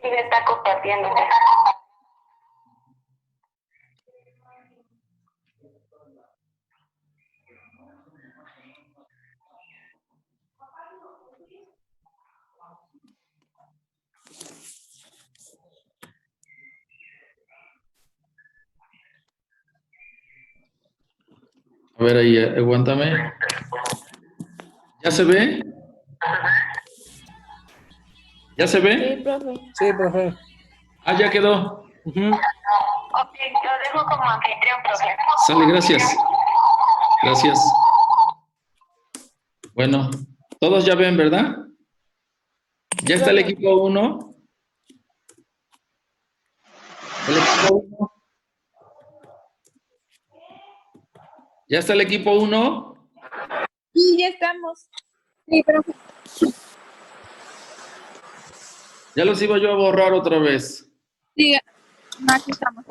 Y me está compartiendo. A ver ahí, aguántame. ¿Ya se ve? ¿Ya se ve? Sí, profe. Sí, profe. Ah, ya quedó. Ok, yo dejo como anfitrión, profe. Sale, gracias. Gracias. Bueno, todos ya ven, ¿verdad? ¿Ya está el equipo 1? ¿El equipo 1? ¿Ya está el equipo 1? Sí, ya estamos. Sí, profe. Ya los iba yo a borrar otra vez. Sí, no, aquí estamos.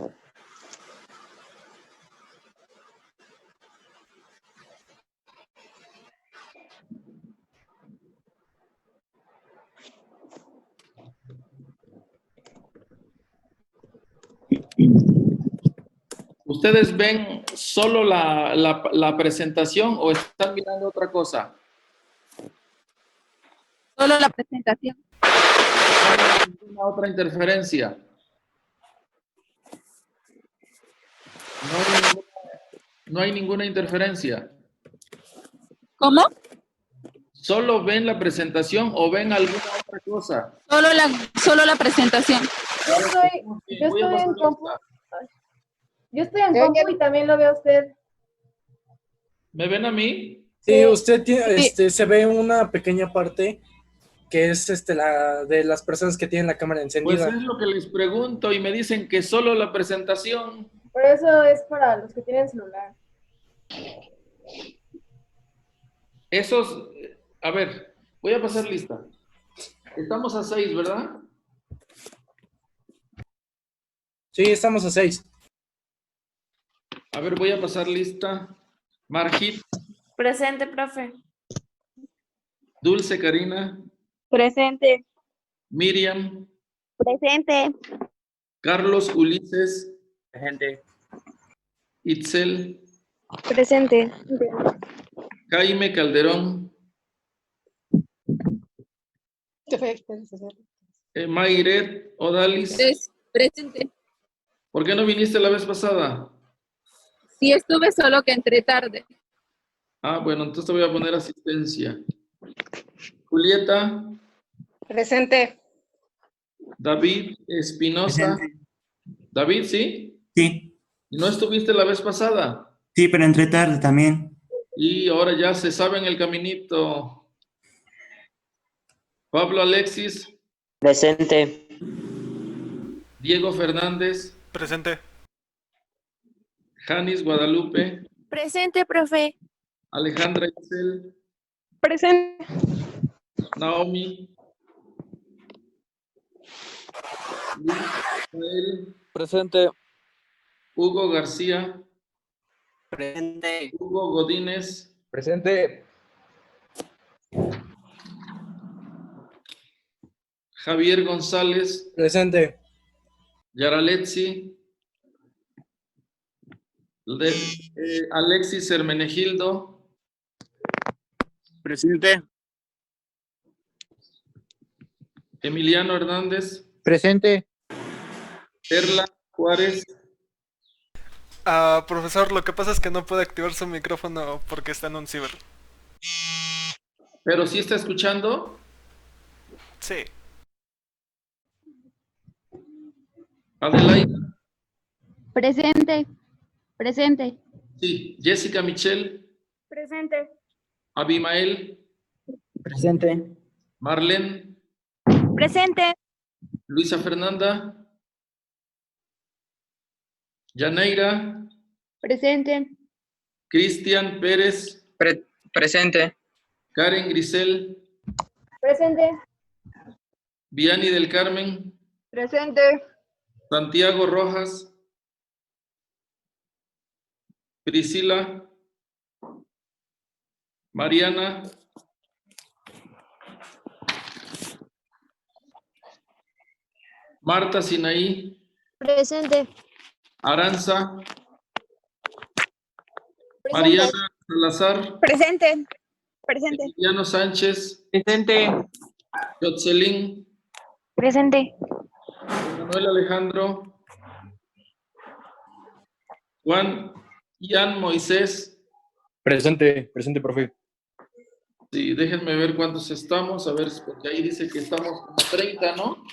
¿Ustedes ven solo la presentación o están mirando otra cosa? Solo la presentación. No hay ninguna otra interferencia. No hay ninguna interferencia. ¿Cómo? ¿Solo ven la presentación o ven alguna otra cosa? Solo la presentación. Yo estoy en compu. Yo estoy en compu y también lo veo a usted. ¿Me ven a mí? Sí, usted tiene, Sí. se ve una pequeña parte que es la de las personas que tienen la cámara Pues encendida. es lo que les pregunto y me dicen que solo la presentación. Por eso es para los que tienen celular. Esos, a ver, voy a pasar lista. Estamos a 6, ¿verdad? Sí, estamos a 6. A ver, voy a pasar lista. Margit, Presente, profe. Dulce Karina, Presente. Miriam, Presente. Carlos Ulises, Gente. Itzel, Presente. Jaime Calderón, Mayret Odalis. Presente. ¿Por qué no viniste la vez pasada? Sí, estuve, solo que entré tarde. Ah, bueno, entonces te voy a poner asistencia. Julieta, Presente. David Espinosa. David, ¿sí? Sí, ¿Y no estuviste la vez pasada? sí, pero entré tarde también. Y ahora ya se sabe en el caminito. Pablo Alexis, Presente. Diego Fernández, Presente. Janis Guadalupe, Presente, profe. Alejandra Isel, Presente. Naomi, Luis Rafael, Presente. Hugo García, Presente. Hugo Godínez, Presente. Javier González, Presente. Yaraletzi, Alexis Hermenegildo, Presente. Emiliano Hernández, Presente. Perla Juárez, Profesor, lo que pasa es que no puede activar su micrófono porque está en un ciber. pero sí está escuchando. Sí. Adelaida, Presente. Presente. sí. Jessica Michelle, Presente. Abimael, Presente. Marlene, Presente. Luisa Fernanda, Yaneira, Presente. Cristian Pérez, Presente. Karen Grisel, Presente. Viani del Carmen, Presente. Santiago Rojas, Priscila, Mariana, Marta Sinaí, Presente. Aranza, Mariana Salazar, Presente. Presente. Emiliano Sánchez, Presente. Yotzelín, Presente. Manuel Alejandro, Juan Ian Moisés. Presente, profe. Sí, déjenme ver cuántos estamos, a ver, porque ahí dice que estamos como 30, ¿no?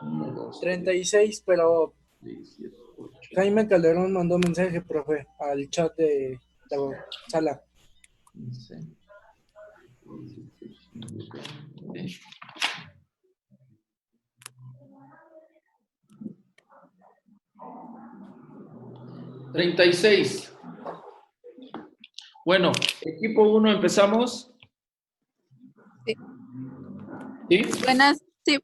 1, 2, 36, pero 6, 7, 8, Jaime Calderón mandó mensaje, profe, al chat de la sala. 15, 20. 36. Bueno, equipo 1 empezamos. Sí. ¿Sí? Buenas. Sí.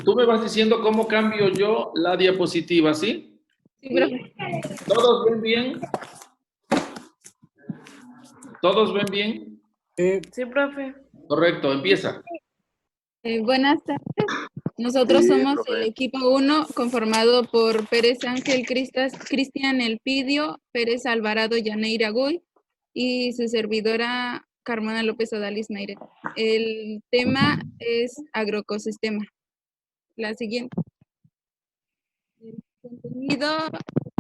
Tú me vas diciendo cómo cambio yo la diapositiva, ¿sí? Sí, profe. ¿Todos ven bien? ¿Todos ven bien? Sí, profe. Correcto, empieza. Buenas tardes. Nosotros somos el equipo 1 conformado por Pérez Ángel Cristian Elpidio, Pérez Alvarado Yaneira Guy y su servidora Carmona López Odalis Naire. El tema es agroecosistema. La siguiente. El contenido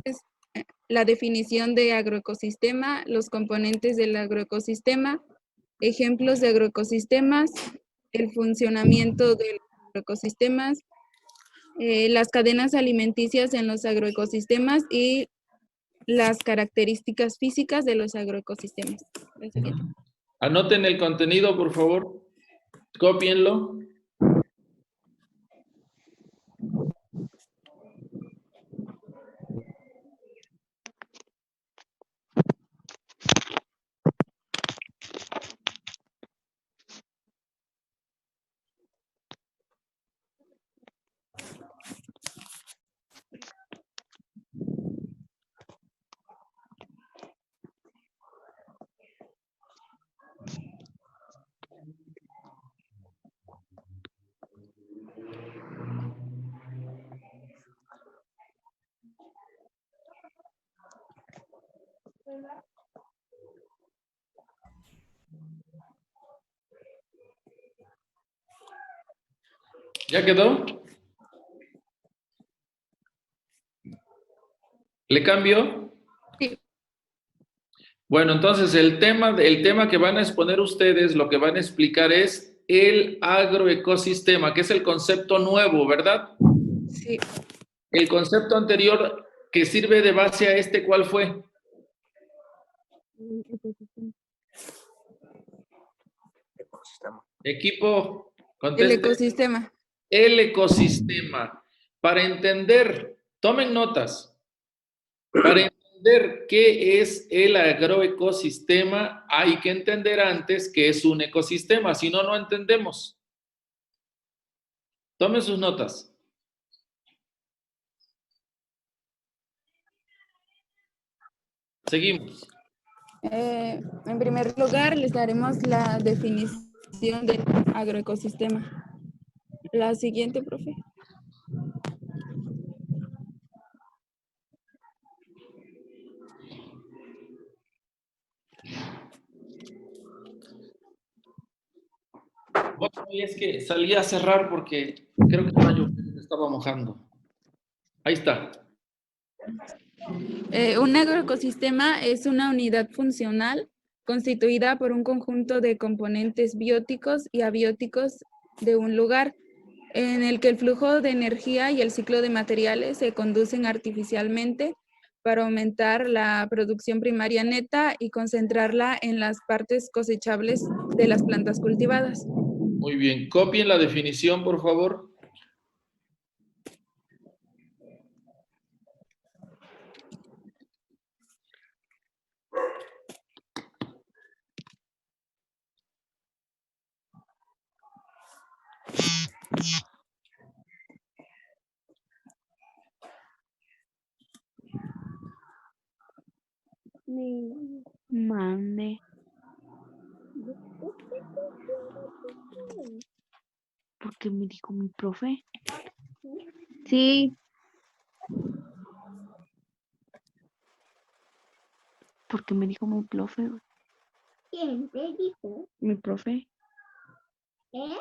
es la definición de agroecosistema, los componentes del agroecosistema, ejemplos de agroecosistemas, el funcionamiento de los agroecosistemas, las cadenas alimenticias en los agroecosistemas y las características físicas de los agroecosistemas. La siguiente. Anoten el contenido, por favor. Cópienlo. ¿Ya quedó? ¿Le cambio? Sí. Bueno, entonces el tema que van a exponer ustedes, lo que van a explicar es el agroecosistema, que es el concepto nuevo, ¿verdad? Sí. El concepto anterior que sirve de base a este, ¿cuál fue? Equipo, El conteste. ecosistema. El ecosistema. Para entender, tomen notas. Para entender qué es el agroecosistema, hay que entender antes qué es un ecosistema, si no, no entendemos. Tomen sus notas. Seguimos. En primer lugar, les daremos la definición del agroecosistema. La siguiente, profe. Bueno, y es que salí a cerrar porque creo que me estaba mojando. Ahí está. Un agroecosistema es una unidad funcional constituida por un conjunto de componentes bióticos y abióticos de un lugar, en el que el flujo de energía y el ciclo de materiales se conducen artificialmente para aumentar la producción primaria neta y concentrarla en las partes cosechables de las plantas cultivadas. Muy bien. Copien la definición, por favor. Mande. Porque me dijo mi profe. Sí. Porque me dijo mi profe. ¿Quién te dijo? Mi profe. ¿Eh?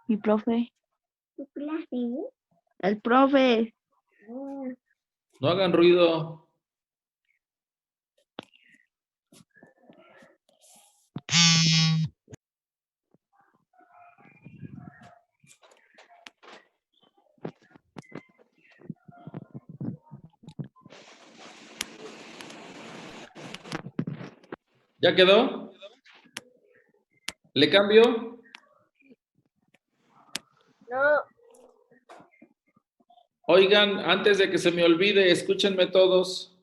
Mi profe. ¿Tu clase? El profe. No hagan ruido. ¿Ya quedó? ¿Le cambio? No. Oigan, antes de que se me olvide, escúchenme todos.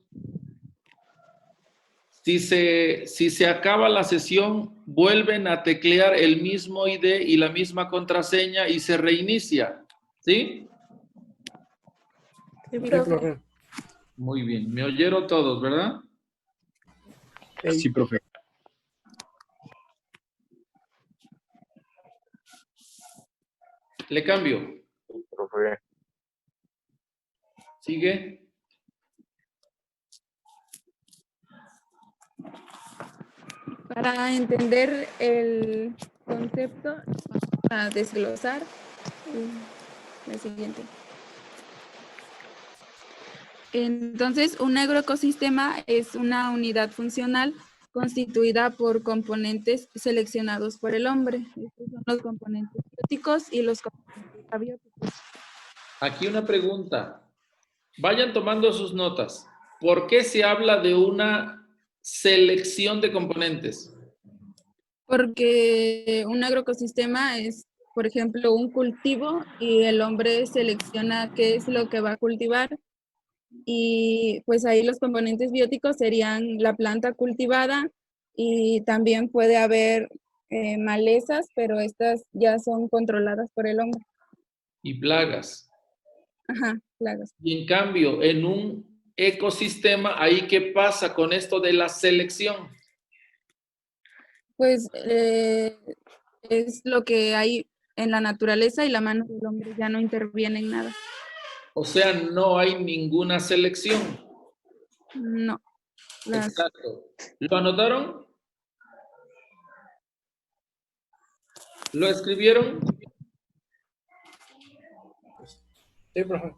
Si se acaba la sesión, vuelven a teclear el mismo ID y la misma contraseña y se reinicia. ¿Sí? Sí, profe. Muy bien. Me oyeron todos, ¿verdad? Sí, profe. Le cambio. Profe. ¿Sigue? Para entender el concepto, vamos a desglosar la siguiente. Entonces, un agroecosistema es una unidad funcional constituida por componentes seleccionados por el hombre. Estos son los componentes bióticos y los componentes abióticos. Aquí una pregunta. Vayan tomando sus notas. ¿Por qué se habla de una selección de componentes? Porque un agroecosistema es, por ejemplo, un cultivo y el hombre selecciona qué es lo que va a cultivar. Y pues ahí los componentes bióticos serían la planta cultivada y también puede haber malezas, pero estas ya son controladas por el hombre. Y plagas. Ajá, plagas. Y en cambio, en un ecosistema, ¿ahí qué pasa con esto de la selección? Pues es lo que hay en la naturaleza y la mano del hombre ya no interviene en nada. O sea, no hay ninguna selección. No. Exacto. ¿Lo anotaron? ¿Lo escribieron? Sí, profe.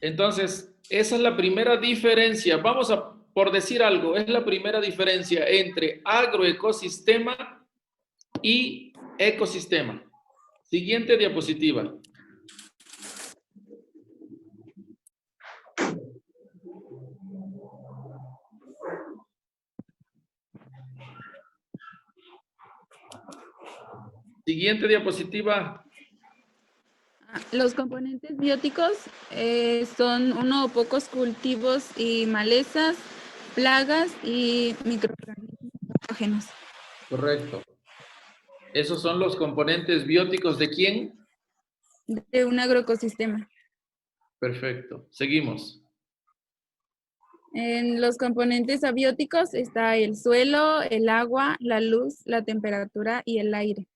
Entonces, esa es la primera diferencia. Vamos a, por decir algo, es la primera diferencia entre agroecosistema y ecosistema. Siguiente diapositiva. Siguiente diapositiva. Los componentes bióticos son uno o pocos cultivos y malezas, plagas y microorganismos patógenos. Correcto. ¿Esos son los componentes bióticos de quién? De un agroecosistema. Perfecto. Seguimos. En los componentes abióticos está el suelo, el agua, la luz, la temperatura y el aire.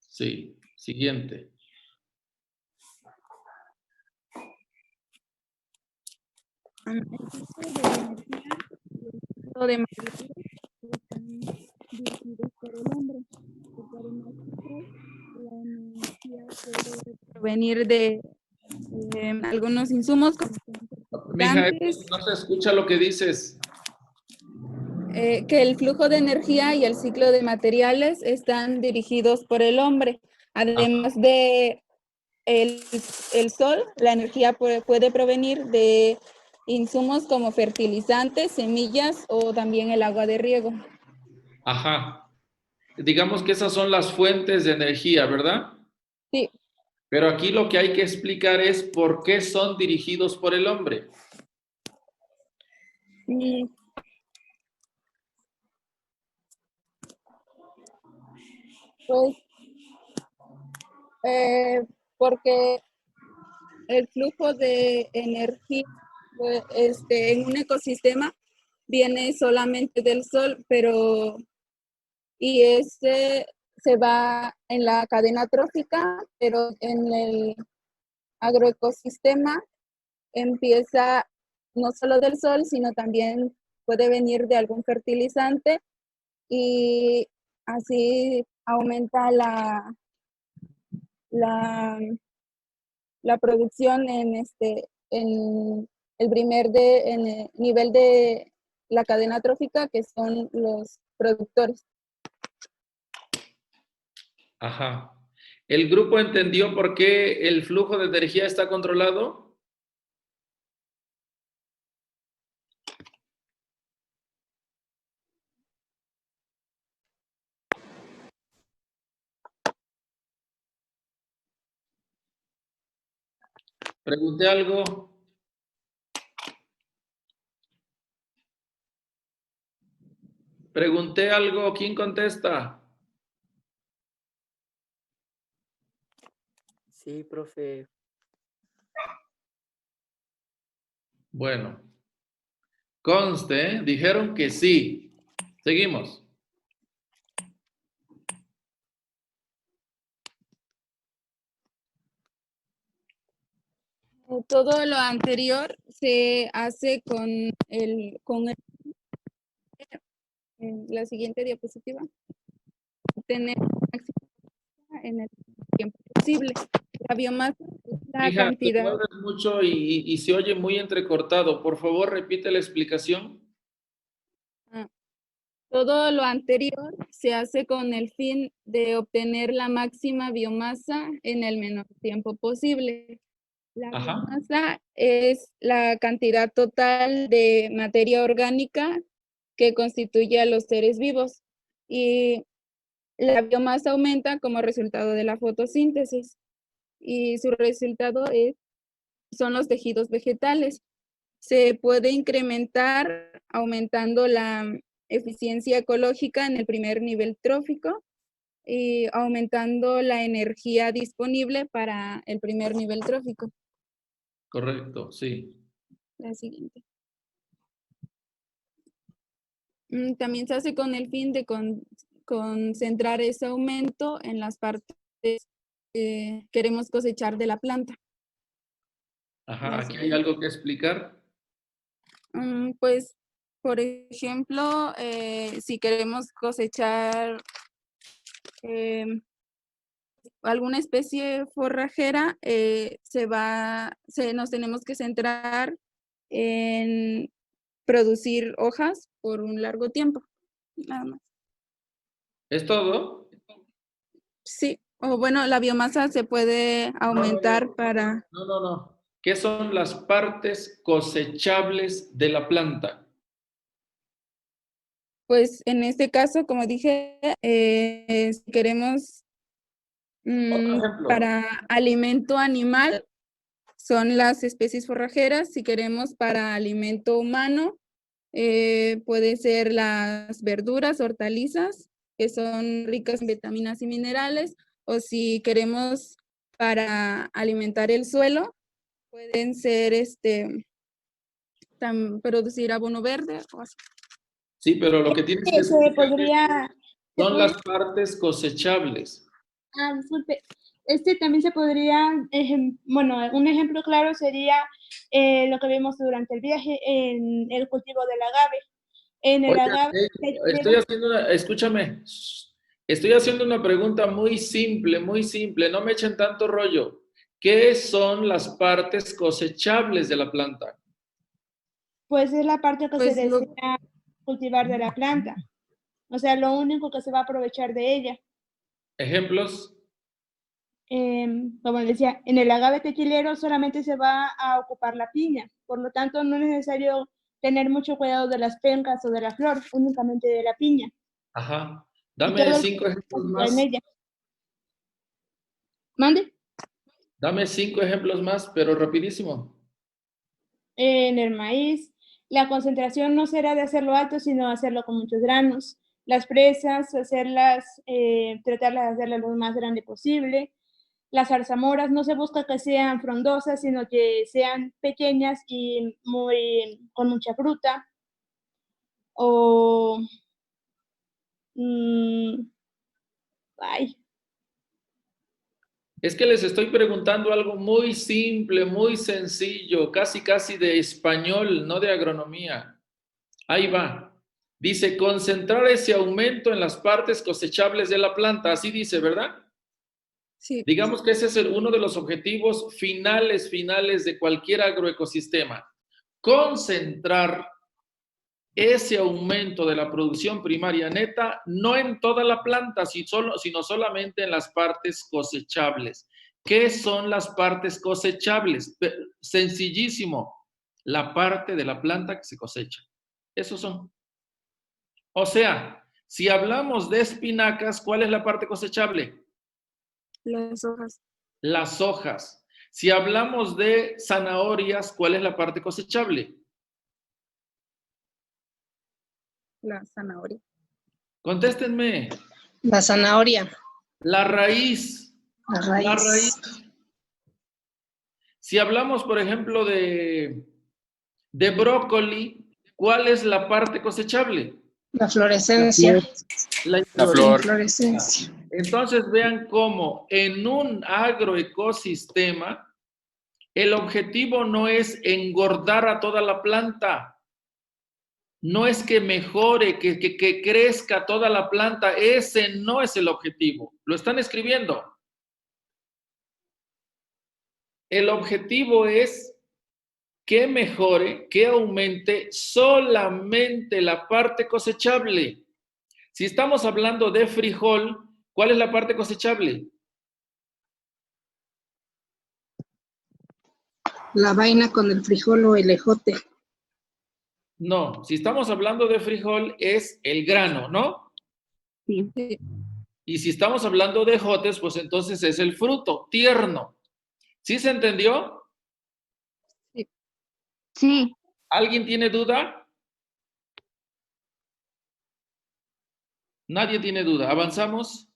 Sí. Siguiente. El ciclo de energía y el ciclo de materiales están dirigidos por el hombre. Porque además la energía puede provenir de algunos insumos como Mija, fertilizantes, no se escucha lo que dices. que el flujo de energía y el ciclo de materiales están dirigidos por el hombre. Además de el sol, la energía puede provenir de insumos como fertilizantes, semillas o también el agua de riego. Ajá. Digamos que esas son las fuentes de energía, ¿verdad? Sí. Pero aquí lo que hay que explicar es por qué son dirigidos por el hombre. Pues porque el flujo de energía en un ecosistema viene solamente del sol, y se va en la cadena trófica, pero en el agroecosistema empieza no solo del sol, sino también puede venir de algún fertilizante y así aumenta la producción en en el nivel de la cadena trófica, que son los productores. Ajá. ¿El grupo entendió por qué el flujo de energía está controlado? Pregunté algo. Pregunté algo. ¿Quién contesta? Sí, profe. Bueno, conste, ¿eh? Dijeron que sí. Seguimos. Todo lo anterior se hace en la siguiente diapositiva, tener máxima en el tiempo posible. La biomasa es la Hija, cantidad. tú hablas mucho y se oye muy entrecortado. Por favor, repite la explicación. Todo lo anterior se hace con el fin de obtener la máxima biomasa en el menor tiempo posible. La Ajá. biomasa es la cantidad total de materia orgánica que constituye a los seres vivos y la biomasa aumenta como resultado de la fotosíntesis y su resultado son los tejidos vegetales. Se puede incrementar aumentando la eficiencia ecológica en el primer nivel trófico y aumentando la energía disponible para el primer nivel trófico. Correcto, sí. La siguiente. También se hace con el fin de concentrar ese aumento en las partes que queremos cosechar de la planta. Ajá, ¿aquí hay algo que explicar? Pues, por ejemplo, si queremos cosechar alguna especie forrajera, nos tenemos que centrar en producir hojas por un largo tiempo, nada más. ¿Es todo? Sí, o bueno, la biomasa se puede aumentar para, No. ¿Qué son las partes cosechables de la planta? pues en este caso, como dije, si queremos Otro ejemplo. para alimento animal, son las especies forrajeras. Si queremos para alimento humano, puede ser las verduras, hortalizas, que son ricas en vitaminas y minerales, o si queremos para alimentar el suelo, pueden ser producir abono verde o así. Sí, pero lo que tienes que explicar podría, son las partes cosechables. disculpe, también se podría, bueno, un ejemplo claro sería lo que vimos durante el viaje en el cultivo del agave. En el Oiga, agave, escúchame, estoy haciendo una pregunta muy simple, no me echen tanto rollo. ¿Qué son las partes cosechables de la planta? pues es la parte que Pues se desea cultivar de la planta. O sea, lo único que se va a aprovechar de ella. ¿Ejemplos? Como decía, en el agave tequilero solamente se va a ocupar la piña, por lo tanto no es necesario tener mucho cuidado de las pencas o de la flor, únicamente de la piña. Ajá. Y Dame todo 5 ejemplos en más. ella. ¿Mande? Dame 5 ejemplos más, pero rapidísimo. En el maíz, la concentración no será de hacerlo alto, sino hacerlo con muchos granos. Las fresas, tratarlas de hacerlas lo más grande posible. Las zarzamoras no se busca que sean frondosas, sino que sean pequeñas y con mucha fruta. O Ay, Es que les estoy preguntando algo muy simple, muy sencillo, casi de español, no de agronomía. Ahí va. Dice, concentrar ese aumento en las partes cosechables de la planta. Así dice, ¿verdad? Sí. Digamos que ese es uno de los objetivos finales de cualquier agroecosistema. Concentrar ese aumento de la producción primaria neta, no en toda la planta, sino solamente en las partes cosechables. ¿Qué son las partes cosechables? Sencillísimo, la parte de la planta que se cosecha. Esos son. O sea, si hablamos de espinacas, ¿cuál es la parte cosechable? Las hojas. Las hojas. Si hablamos de zanahorias, ¿cuál es la parte cosechable? La zanahoria. Contéstenme. La zanahoria. La raíz. La raíz. La raíz. Si hablamos, por ejemplo, de brócoli, ¿cuál es la parte cosechable? La florescencia. La flor. Inflorescencia. Entonces vean cómo en un agroecosistema el objetivo no es engordar a toda la planta, no es que mejore, que crezca toda la planta, ese no es el objetivo. ¿Lo están escribiendo? El objetivo es que mejore, que aumente solamente la parte cosechable. Si estamos hablando de frijol, ¿cuál es la parte cosechable? La vaina con el frijol o el ejote. No, si estamos hablando de frijol es el grano, ¿no? Sí. Y si estamos hablando de ejotes, pues entonces es el fruto tierno. ¿Sí se entendió? Sí. ¿Alguien tiene duda? Nadie tiene duda. ¿Avanzamos?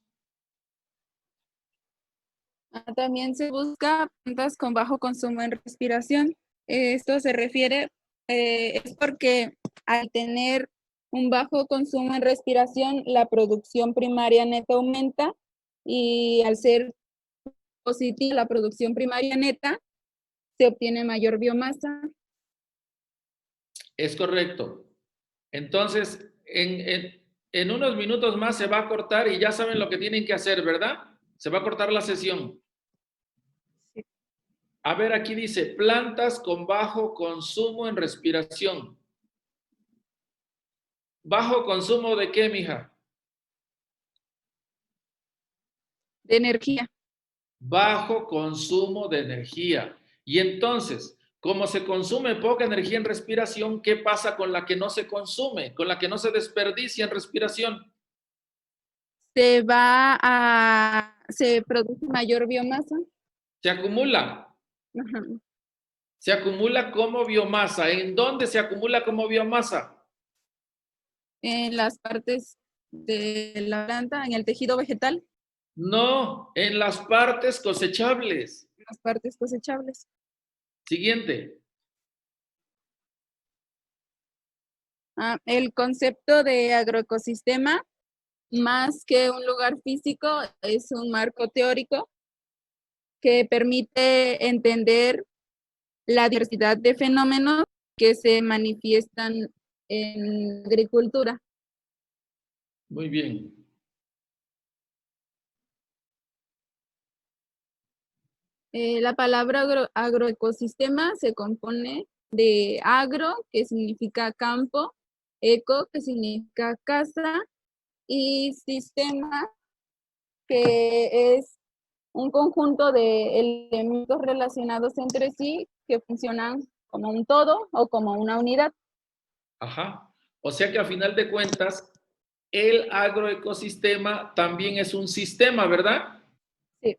También se busca plantas con bajo consumo en respiración. Esto se refiere, es porque al tener un bajo consumo en respiración, la producción primaria neta aumenta y al ser positiva la producción primaria neta, se obtiene mayor biomasa. Es correcto. Entonces, en unos minutos más se va a cortar y ya saben lo que tienen que hacer, ¿verdad? Se va a cortar la sesión. A ver, aquí dice, plantas con bajo consumo en respiración. ¿Bajo consumo de qué, mija? De energía. Bajo consumo de energía. Y entonces, como se consume poca energía en respiración, ¿qué pasa con la que no se consume? Con la que no se desperdicia en respiración. Se produce mayor biomasa. Se acumula. Ajá. Se acumula como biomasa. ¿En dónde se acumula como biomasa? En las partes de la planta, en el tejido vegetal. No, en las partes cosechables. Las partes cosechables. Siguiente. El concepto de agroecosistema, más que un lugar físico, es un marco teórico que permite entender la diversidad de fenómenos que se manifiestan en agricultura. Muy bien. La palabra agroecosistema se compone de agro, que significa campo, eco, que significa casa, y sistema, que es un conjunto de elementos relacionados entre sí que funcionan como un todo o como una unidad. Ajá. O sea que a final de cuentas, el agroecosistema también es un sistema, ¿verdad? Sí.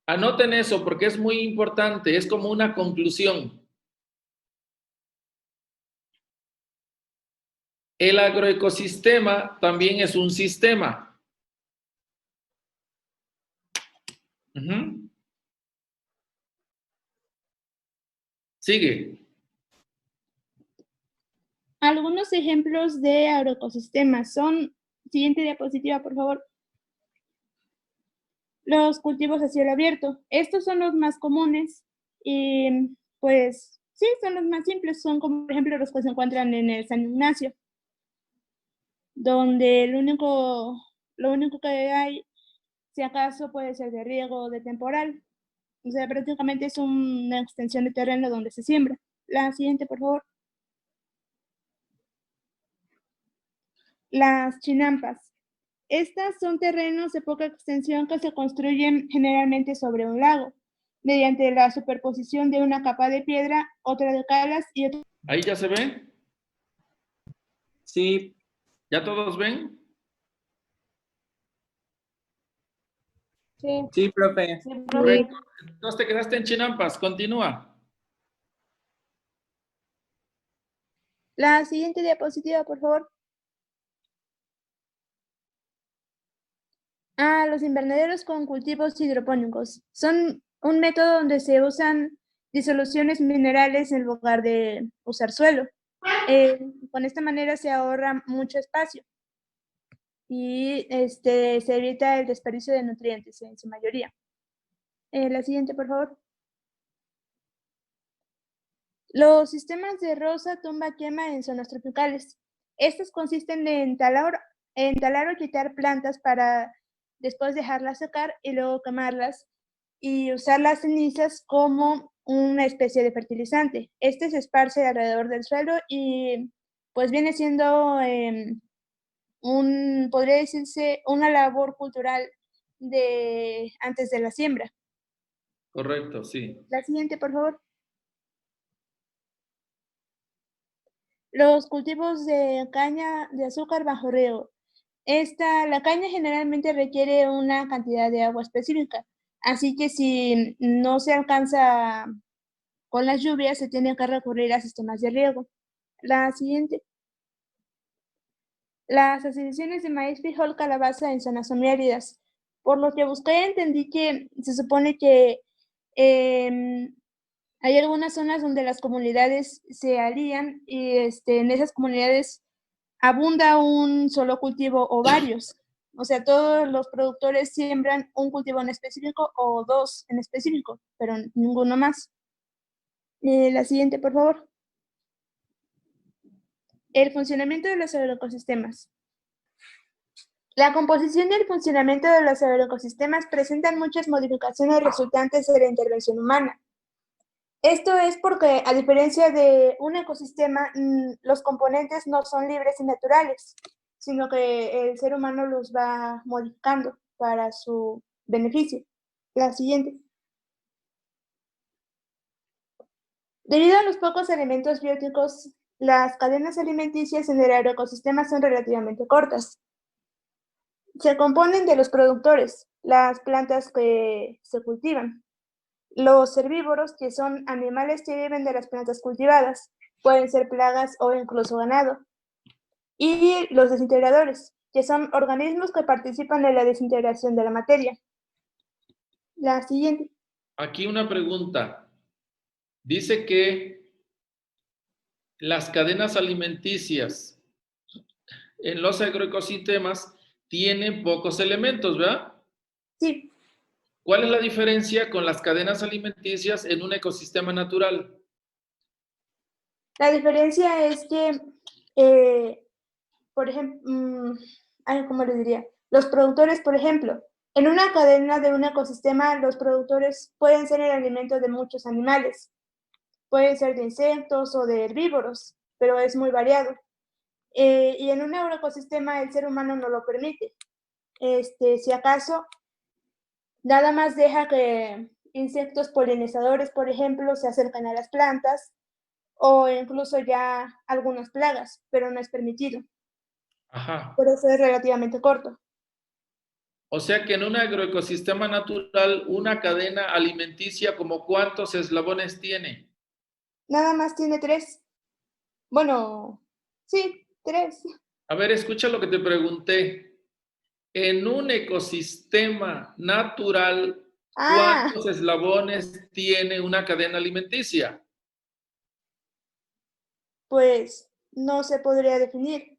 Anoten eso porque es muy importante, es como una conclusión. El agroecosistema también es un sistema. Ujú. Sigue. algunos ejemplos de agroecosistemas son, siguiente diapositiva, por favor. Los cultivos a cielo abierto. Estos son los más comunes y pues sí, son los más simples. Son como por ejemplo los que se encuentran en el San Ignacio, donde lo único que hay, si acaso, puede ser de riego o de temporal. O sea, prácticamente es una extensión de terreno donde se siembra. La siguiente, por favor. Las chinampas. Estas son terrenos de poca extensión que se construyen generalmente sobre un lago, mediante la superposición de una capa de piedra, otra de calas y otra. ¿Ahí ya se ve? Sí. ¿Ya todos ven? Sí. Sí, profe. Correcto. Entonces te quedaste en Chinampas. Continúa. La siguiente diapositiva, por favor. Los invernaderos con cultivos hidropónicos. Son un método donde se usan disoluciones minerales en lugar de usar suelo. Con esta manera se ahorra mucho espacio y se evita el desperdicio de nutrientes en su mayoría. La siguiente, por favor. Los sistemas de roza, tumba, quema en zonas tropicales. Estos consisten en talar o quitar plantas para después dejarlas secar y luego quemarlas y usar las cenizas como una especie de fertilizante. Este se esparce alrededor del suelo y pues viene siendo podría decirse, una labor cultural de antes de la siembra. Correcto, sí. La siguiente, por favor. Los cultivos de caña de azúcar bajo riego. La caña generalmente requiere una cantidad de agua específica, así que si no se alcanza con las lluvias, se tiene que recurrir a sistemas de riego. La siguiente. Las asociaciones de maíz, frijol, calabaza en zonas semiáridas. Por lo que busqué, entendí que se supone que hay algunas zonas donde las comunidades se alían y en esas comunidades abunda un solo cultivo o varios. O sea, todos los productores siembran un cultivo en específico o dos en específico, pero ninguno más. La siguiente, por favor. El funcionamiento de los agroecosistemas. La composición y el funcionamiento de los agroecosistemas presentan muchas modificaciones resultantes de la intervención humana. Esto es porque, a diferencia de un ecosistema, los componentes no son libres y naturales, sino que el ser humano los va modificando para su beneficio. La siguiente. Debido a los pocos elementos bióticos, las cadenas alimenticias en el agroecosistema son relativamente cortas. Se componen de los productores, las plantas que se cultivan, los herbívoros, que son animales que viven de las plantas cultivadas, pueden ser plagas o incluso ganado, y los desintegradores, que son organismos que participan en la desintegración de la materia. La siguiente. Aquí una pregunta. Dice que las cadenas alimenticias en los agroecosistemas tienen pocos elementos, ¿verdad? Sí. ¿Cuál es la diferencia con las cadenas alimenticias en un ecosistema natural? La diferencia es que, por ejemplo, ¿cómo les diría? Los productores, por ejemplo, en una cadena de un ecosistema, los productores pueden ser el alimento de muchos animales. Pueden ser de insectos o de herbívoros, pero es muy variado. Y en un agroecosistema el ser humano no lo permite. Si acaso, nada más deja que insectos polinizadores, por ejemplo, se acercan a las plantas o incluso ya algunas plagas, pero no es permitido. Ajá. Por eso es relativamente corto. O sea que en un agroecosistema natural, una cadena alimenticia, ¿como cuántos eslabones tiene? Nada más tiene 3. Bueno, sí, 3. A ver, escucha lo que te pregunté. En un ecosistema natural, ¿cuántos eslabones tiene una cadena alimenticia? Pues no se podría definir.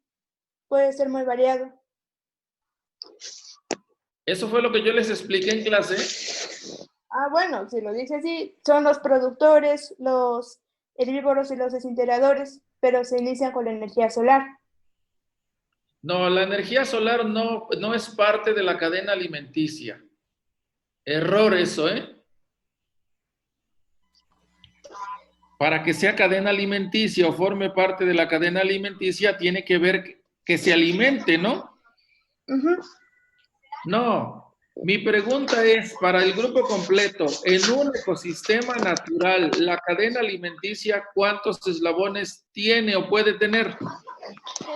Puede ser muy variado. Eso fue lo que yo les expliqué en clase. Ah, bueno, si lo dice así, son los productores, los herbívoros y los desintegradores, pero se inician con la energía solar. No, la energía solar no es parte de la cadena alimenticia. Error eso, ¿eh? Para que sea cadena alimenticia o forme parte de la cadena alimenticia, tiene que ver que se alimente, ¿no? No. Mi pregunta es, para el grupo completo, en un ecosistema natural, la cadena alimenticia, ¿cuántos eslabones tiene o puede tener?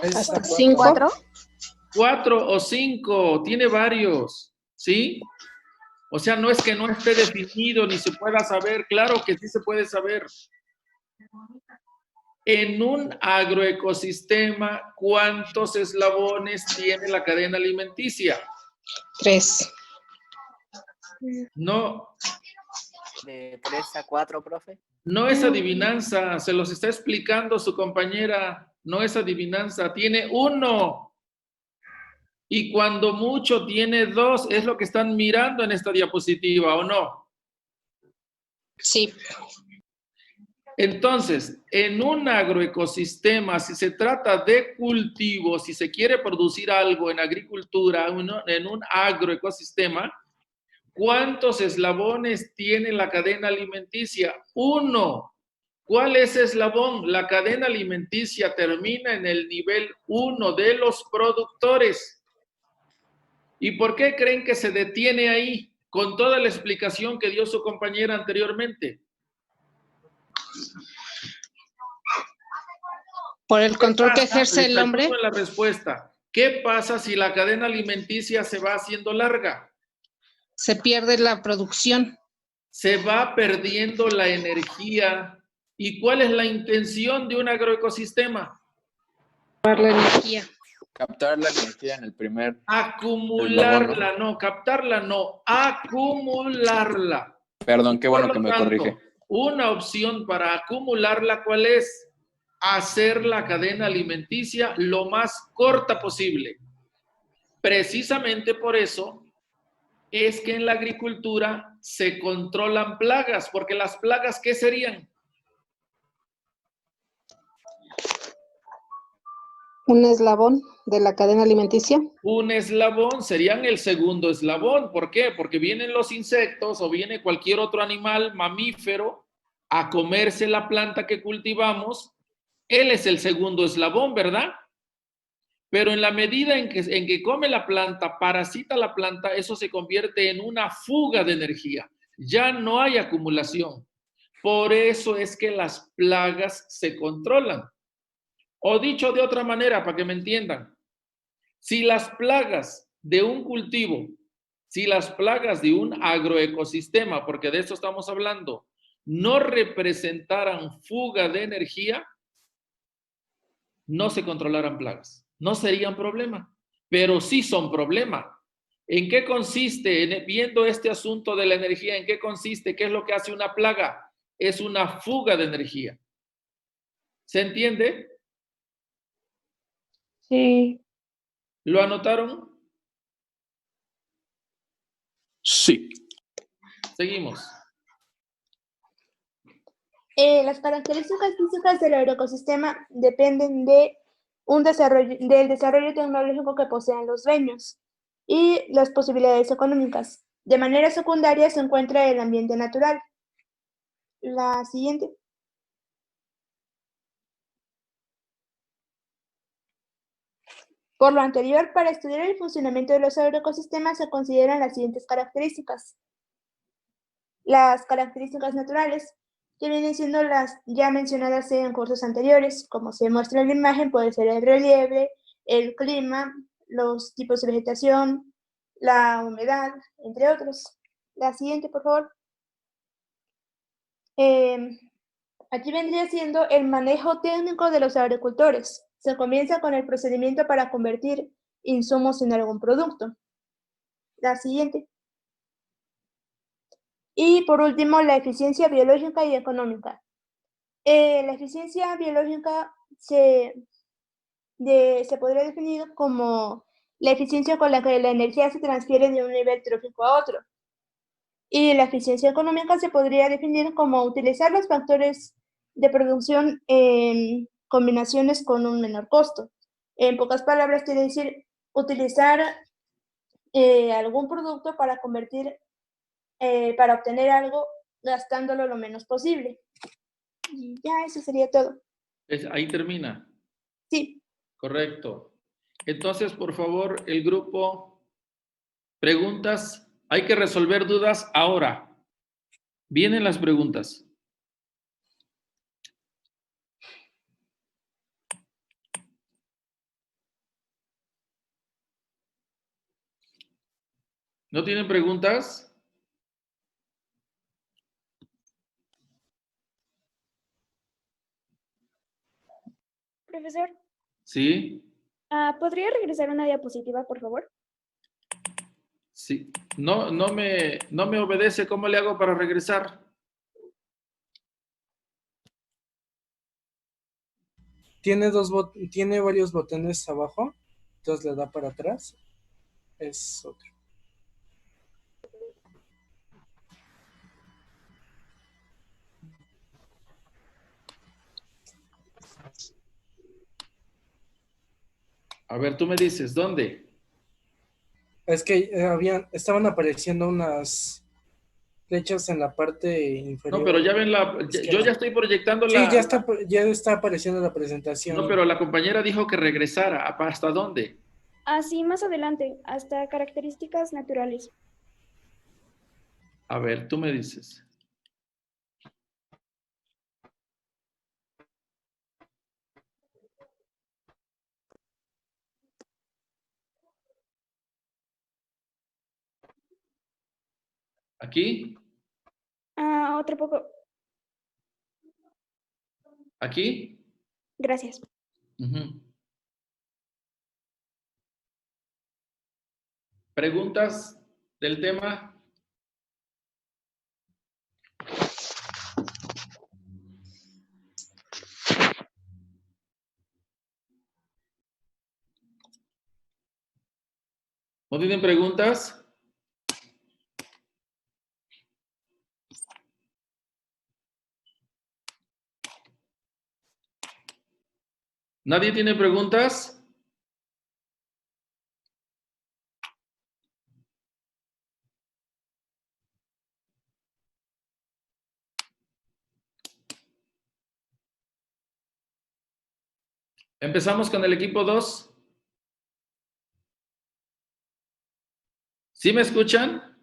Hasta 5. 4 o 5, tiene varios, ¿sí? O sea, no es que no esté definido ni se pueda saber, claro que sí se puede saber. En un agroecosistema, ¿cuántos eslabones tiene la cadena alimenticia? 3. No, De 3 a 4, profe. no es adivinanza, se los está explicando su compañera, no es adivinanza, tiene 1. Y cuando mucho tiene 2, es lo que están mirando en esta diapositiva, ¿o no? Sí. Entonces, en un agroecosistema, si se trata de cultivo, si se quiere producir algo en agricultura, en un agroecosistema, ¿cuántos eslabones tiene la cadena alimenticia? 1. ¿Cuál es eslabón? La cadena alimenticia termina en el nivel 1 de los productores. ¿Y por qué creen que se detiene ahí con toda la explicación que dio su compañera anteriormente? Por el control que ejerce el Les hombre. ayudo en la respuesta. ¿Qué pasa si la cadena alimenticia se va haciendo larga? Se pierde la producción. Se va perdiendo la energía. ¿Y cuál es la intención de un agroecosistema? La energía. Captar la energía en el primer... Acumularla, no, captarla no, acumularla. Perdón, qué bueno Por que lo me tanto, corrige. una opción para acumularla, ¿cuál es? Hacer la cadena alimenticia lo más corta posible. Precisamente por eso es que en la agricultura se controlan plagas, porque las plagas, ¿qué serían? Un eslabón de la cadena alimenticia. Un eslabón, serían el segundo eslabón. ¿Por qué? Porque vienen los insectos o viene cualquier otro animal mamífero a comerse la planta que cultivamos. Él es el segundo eslabón, ¿verdad? Pero en la medida en que come la planta, parasita la planta, eso se convierte en una fuga de energía. Ya no hay acumulación. Por eso es que las plagas se controlan. O dicho de otra manera, para que me entiendan, si las plagas de un cultivo, si las plagas de un agroecosistema, porque de eso estamos hablando, no representaran fuga de energía, no se controlaran plagas. No serían problema, pero sí son problema. ¿En qué consiste, viendo este asunto de la energía, en qué consiste? ¿Qué es lo que hace una plaga? Es una fuga de energía. ¿Se entiende? Sí. ¿Lo anotaron? Sí. Seguimos. Las características físicas del agroecosistema dependen de del desarrollo tecnológico que poseen los dueños y las posibilidades económicas. De manera secundaria se encuentra el ambiente natural. La siguiente. Por lo anterior, para estudiar el funcionamiento de los agroecosistemas se consideran las siguientes características. Las características naturales, que vienen siendo las ya mencionadas en cursos anteriores, como se muestra en la imagen, puede ser el relieve, el clima, los tipos de vegetación, la humedad, entre otros. La siguiente, por favor. Aquí vendría siendo el manejo técnico de los agricultores. Se comienza con el procedimiento para convertir insumos en algún producto. La siguiente. Y por último, la eficiencia biológica y económica. La eficiencia biológica se podría definir como la eficiencia con la que la energía se transfiere de un nivel trófico a otro. Y la eficiencia económica se podría definir como utilizar los factores de producción en combinaciones con un menor costo. En pocas palabras, quiere decir utilizar algún producto para para obtener algo gastándolo lo menos posible. Y ya, eso sería todo. Ahí termina. Sí. Correcto. Entonces, por favor, el grupo, preguntas. Hay que resolver dudas ahora. Vienen las preguntas. ¿No tienen preguntas? Profesor, Sí, ¿podría regresar una diapositiva, por favor? sí. No me obedece. ¿Cómo le hago para regresar? Tiene varios botones abajo, entonces le da para atrás. Es otro. A ver, tú me dices, ¿dónde? Es que estaban apareciendo unas flechas en la parte inferior. No, pero ya ven yo ya estoy proyectando Sí, ya está apareciendo la presentación. No, pero la compañera dijo que regresara. ¿Hasta dónde? Sí, más adelante, hasta características naturales. A ver, tú me dices. ¿Aquí? Otro poco. ¿Aquí? Gracias. ¿Preguntas del tema? ¿No tienen preguntas? ¿Nadie tiene preguntas? Empezamos con el equipo 2. ¿Sí me escuchan?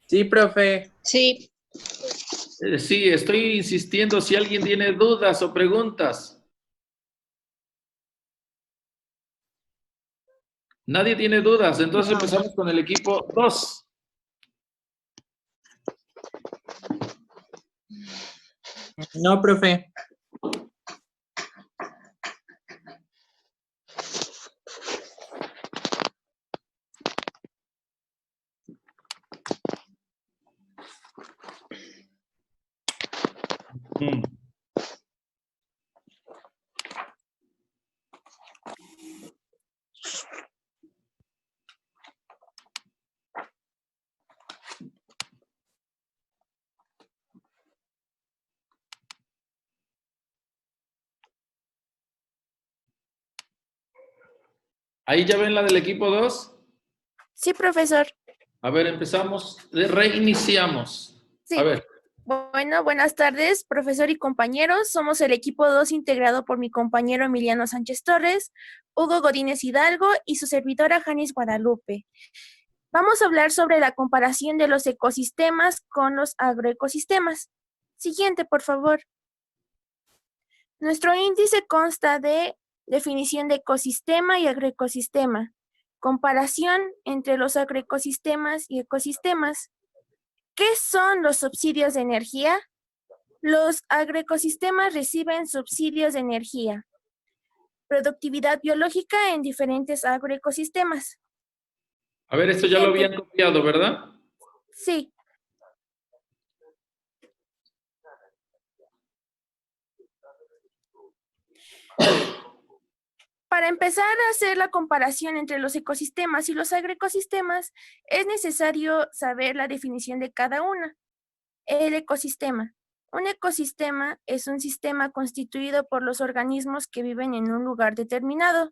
Sí, profe. Sí. Sí, estoy insistiendo si alguien tiene dudas o preguntas. Nadie tiene dudas, entonces empezamos con el equipo 2. No, profe. ¿Ahí ya ven la del equipo 2? Sí, profesor. A ver, empezamos, reiniciamos. Sí. A ver. Bueno, buenas tardes, profesor y compañeros. Somos el equipo 2 integrado por mi compañero Emiliano Sánchez Torres, Hugo Godínez Hidalgo y su servidora Janis Guadalupe. Vamos a hablar sobre la comparación de los ecosistemas con los agroecosistemas. Siguiente, por favor. Nuestro índice consta de definición de ecosistema y agroecosistema, comparación entre los agroecosistemas y ecosistemas. ¿Qué son los subsidios de energía? Los agroecosistemas reciben subsidios de energía. Productividad biológica en diferentes agroecosistemas. A ver, esto ya lo habían copiado, ¿verdad? Sí. Para empezar a hacer la comparación entre los ecosistemas y los agroecosistemas, es necesario saber la definición de cada una. El ecosistema. Un ecosistema es un sistema constituido por los organismos que viven en un lugar determinado,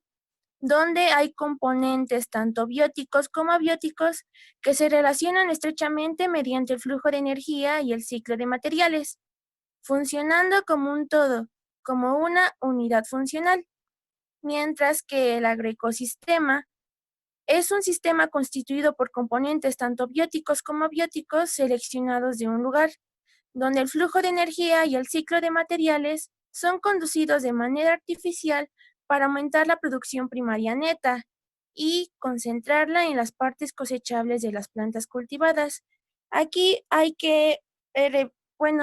donde hay componentes tanto bióticos como abióticos que se relacionan estrechamente mediante el flujo de energía y el ciclo de materiales, funcionando como un todo, como una unidad funcional. Mientras que el agroecosistema es un sistema constituido por componentes tanto bióticos como abióticos seleccionados de un lugar, donde el flujo de energía y el ciclo de materiales son conducidos de manera artificial para aumentar la producción primaria neta y concentrarla en las partes cosechables de las plantas cultivadas. Aquí hay que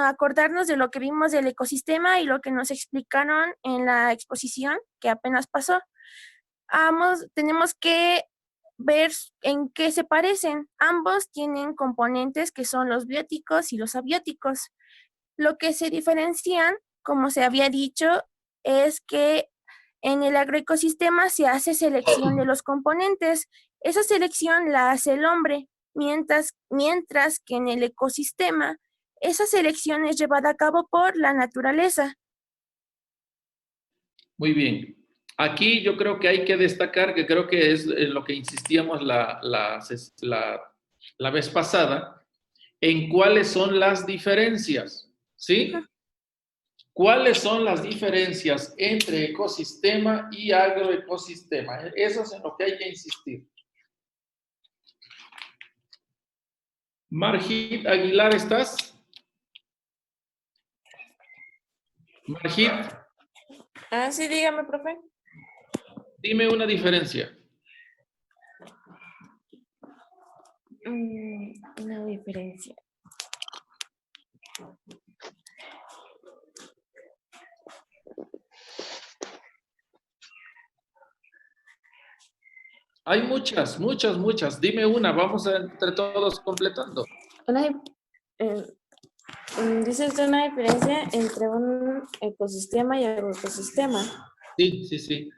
acordarnos de lo que vimos del ecosistema y lo que nos explicaron en la exposición que apenas pasó. Tenemos que ver en qué se parecen. Ambos tienen componentes que son los bióticos y los abióticos. Lo que se diferencian, como se había dicho, es que en el agroecosistema se hace selección de los componentes. Esa selección la hace el hombre, mientras que en el ecosistema esa selección es llevada a cabo por la naturaleza. Muy bien. Aquí yo creo que hay que destacar, que creo que es en lo que insistíamos la vez pasada, en cuáles son las diferencias, ¿sí? ¿Cuáles son las diferencias entre ecosistema y agroecosistema? Eso es en lo que hay que insistir. Margit Aguilar, ¿estás? Margit. Sí, dígame, profe. Dime una diferencia. Una diferencia. Hay muchas. Dime una, vamos a entre todos completando. Dice usted una diferencia entre un ecosistema y agroecosistema. Sí.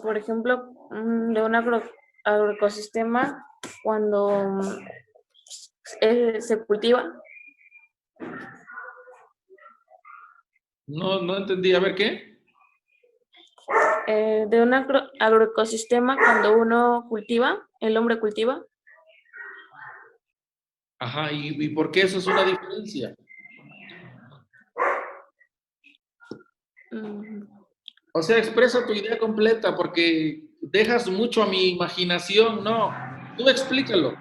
Por ejemplo, de un agroecosistema, cuando se cultiva. No entendí. A ver, ¿qué? De un agroecosistema, cuando uno cultiva, el hombre cultiva. Ajá, ¿y por qué eso es una diferencia? O sea, expresa tu idea completa, porque dejas mucho a mi imaginación, ¿no? Tú explícalo.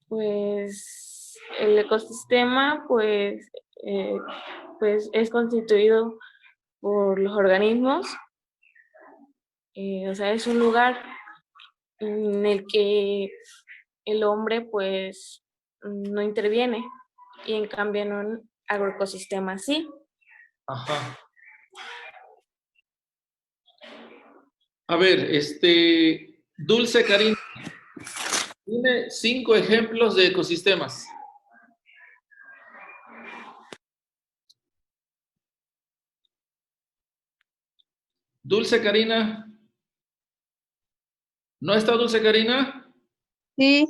Pues el ecosistema, pues es constituido por los organismos. O sea, es un lugar en el que el hombre, pues, no interviene. Y en cambio en un agroecosistema sí. Ajá. A ver, Dulce Karina, dime 5 ejemplos de ecosistemas. Dulce Karina. ¿No está Dulce Karina? Sí.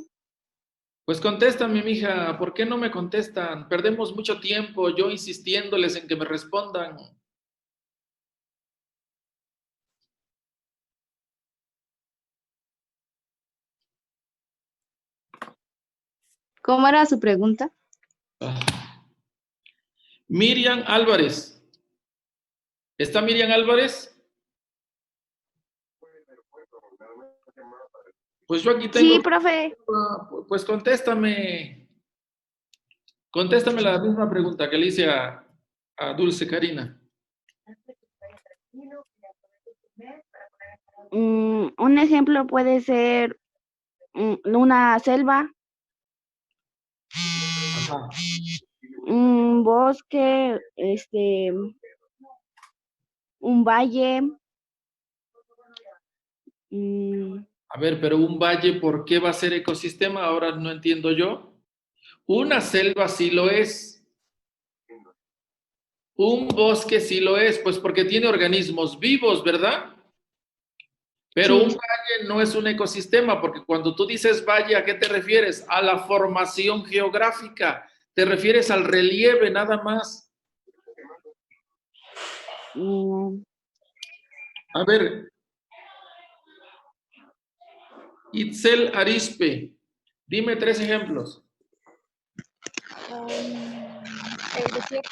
Pues contéstame, mija. ¿Por qué no me contestan? Perdemos mucho tiempo yo insistiéndoles en que me respondan. ¿Cómo era su pregunta? Miriam Álvarez. ¿Está Miriam Álvarez? Pues yo aquí tengo... Sí, profe. Pues contéstame. Contéstame la misma pregunta que le hice a Dulce Karina. Un ejemplo puede ser una selva, Ajá. un bosque, un valle. A ver, pero un valle, ¿por qué va a ser ecosistema? Ahora no entiendo yo. Una selva sí lo es. Un bosque sí lo es, pues porque tiene organismos vivos, ¿verdad? Pero un valle no es un ecosistema, porque cuando tú dices valle, ¿a qué te refieres? A la formación geográfica. Te refieres al relieve, nada más. A ver. Itzel Arispe, dime 3 ejemplos. El desierto.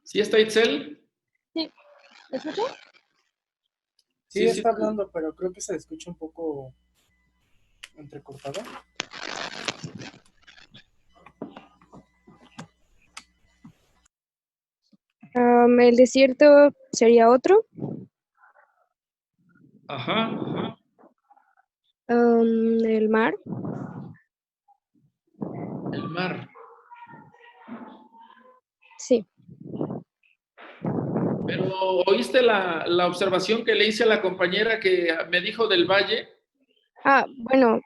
¿Sí está Itzel? Sí. ¿Me escuchas? Sí, está hablando, pero creo que se escucha un poco entrecortado. El desierto sería otro. Ajá. El mar. El mar. Sí. Pero, ¿oíste la observación que le hice a la compañera que me dijo del valle? Bueno,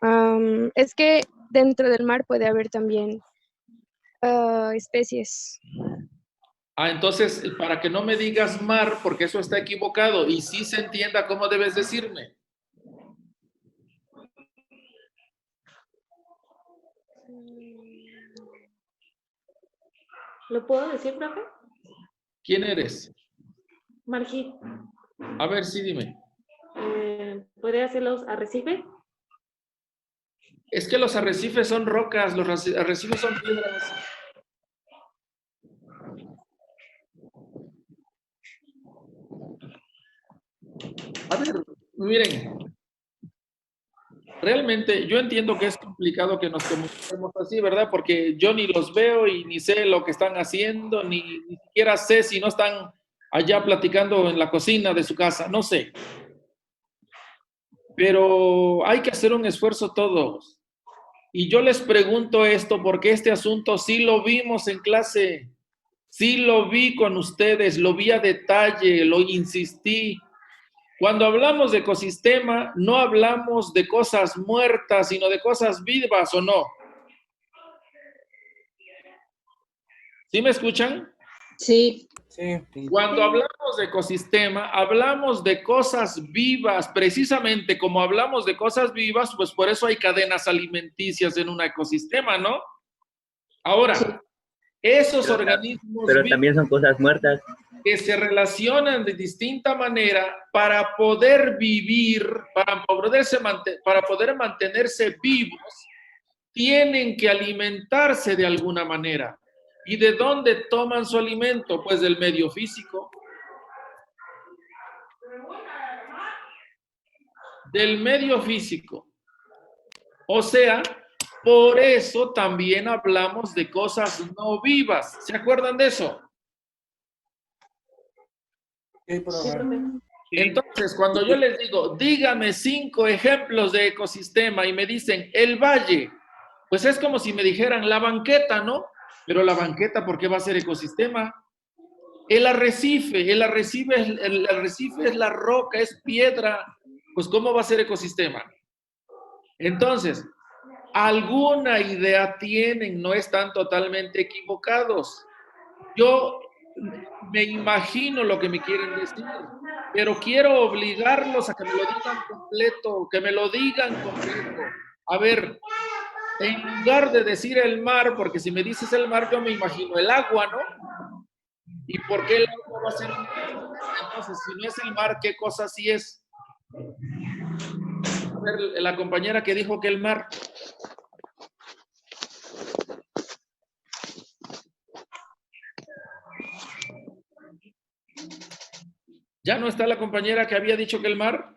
es que dentro del mar puede haber también especies. Entonces, para que no me digas mar, porque eso está equivocado, y sí se entienda cómo debes decirme. ¿Lo puedo decir, profe? ¿Quién eres? Margit. A ver, sí, dime. ¿Podría hacer los arrecifes? Es que los arrecifes son rocas, los arrecifes son piedras. A ver, miren. Realmente yo entiendo que es complicado que nos comuniquemos así, ¿verdad? Porque yo ni los veo y ni sé lo que están haciendo, ni siquiera sé si no están allá platicando en la cocina de su casa, no sé. Pero hay que hacer un esfuerzo todos. Y yo les pregunto esto porque este asunto sí lo vimos en clase, sí lo vi con ustedes, lo vi a detalle, lo insistí. Cuando hablamos de ecosistema, no hablamos de cosas muertas, sino de cosas vivas, ¿o no? ¿Sí me escuchan? Sí. Cuando hablamos de ecosistema, hablamos de cosas vivas. Precisamente como hablamos de cosas vivas, pues por eso hay cadenas alimenticias en un ecosistema, ¿no? Ahora, esos organismos Pero vivos también son cosas muertas. que se relacionan de distinta manera para poder vivir, para poder mantenerse vivos, tienen que alimentarse de alguna manera. ¿Y de dónde toman su alimento? Pues del medio físico. Del medio físico. O sea, por eso también hablamos de cosas no vivas. ¿Se acuerdan de eso? Entonces, cuando yo les digo, dígame 5 ejemplos de ecosistema y me dicen el valle, pues es como si me dijeran la banqueta, ¿no? Pero la banqueta, ¿por qué va a ser ecosistema? El arrecife es la roca, es piedra, pues ¿cómo va a ser ecosistema? Entonces, alguna idea tienen, no están totalmente equivocados. Yo me imagino lo que me quieren decir, pero quiero obligarlos a que me lo digan completo, que me lo digan completo. A ver, en lugar de decir el mar, porque si me dices el mar, yo me imagino el agua, ¿no? ¿Y por qué el agua va a ser un mar? Entonces, si no es el mar, ¿qué cosa sí es? A ver, la compañera que dijo que el mar. ¿Ya no está la compañera que había dicho que el mar?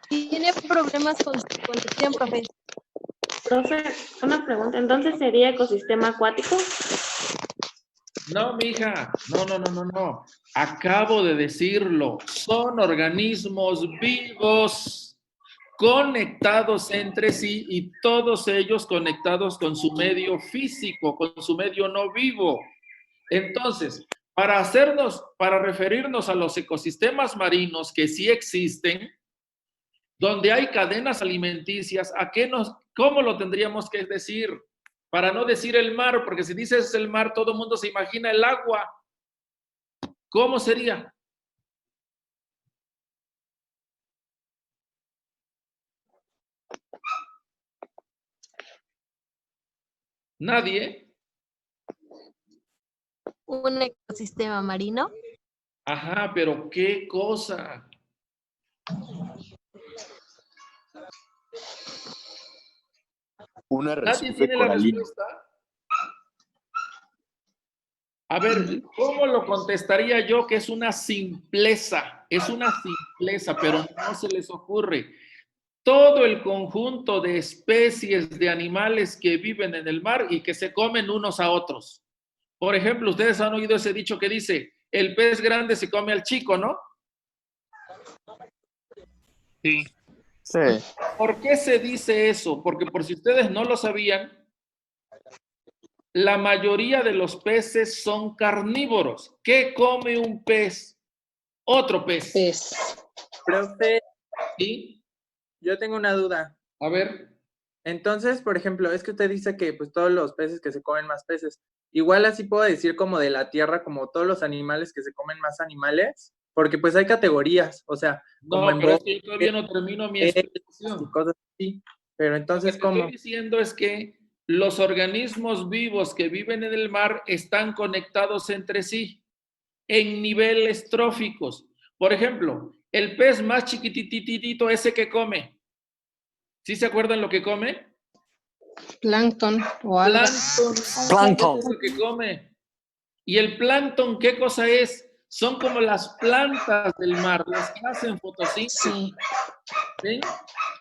Tiene problemas con su conexión, profe. Profe, una pregunta. ¿Entonces sería ecosistema acuático? No, mija. No. Acabo de decirlo. Son organismos vivos, conectados entre sí y todos ellos conectados con su medio físico, con su medio no vivo. Entonces, para referirnos a los ecosistemas marinos que sí existen, donde hay cadenas alimenticias, ¿cómo lo tendríamos que decir? Para no decir el mar, porque si dices el mar, todo el mundo se imagina el agua. ¿Cómo sería? ¿Nadie? Un ecosistema marino. Ajá, pero ¿qué cosa? Una ¿Nadie tiene la respuesta? A ver, ¿cómo lo contestaría yo que es una simpleza? Es una simpleza, pero no se les ocurre. Todo el conjunto de especies de animales que viven en el mar y que se comen unos a otros. Por ejemplo, ustedes han oído ese dicho que dice, el pez grande se come al chico, ¿no? Sí. Sí. ¿Por qué se dice eso? Porque por si ustedes no lo sabían, la mayoría de los peces son carnívoros. ¿Qué come un pez? Otro pez. Profe, ¿Sí? yo tengo una duda. A ver. Entonces, por ejemplo, es que usted dice que pues todos los peces que se comen más peces. Igual así puedo decir como de la tierra, como todos los animales que se comen más animales, porque pues hay categorías, o sea, como No, pero es que yo todavía no termino mi explicación. y cosas así. Pero entonces, Lo que ¿cómo? estoy diciendo es que los organismos vivos que viven en el mar están conectados entre sí en niveles tróficos. Por ejemplo, el pez más chiquititito, ese que come. ¿Sí se acuerdan lo que come? Plancton o algas. Plancton. Es lo que come. ¿Y el plancton qué cosa es? Son como las plantas del mar, las que hacen fotosíntesis. Sí.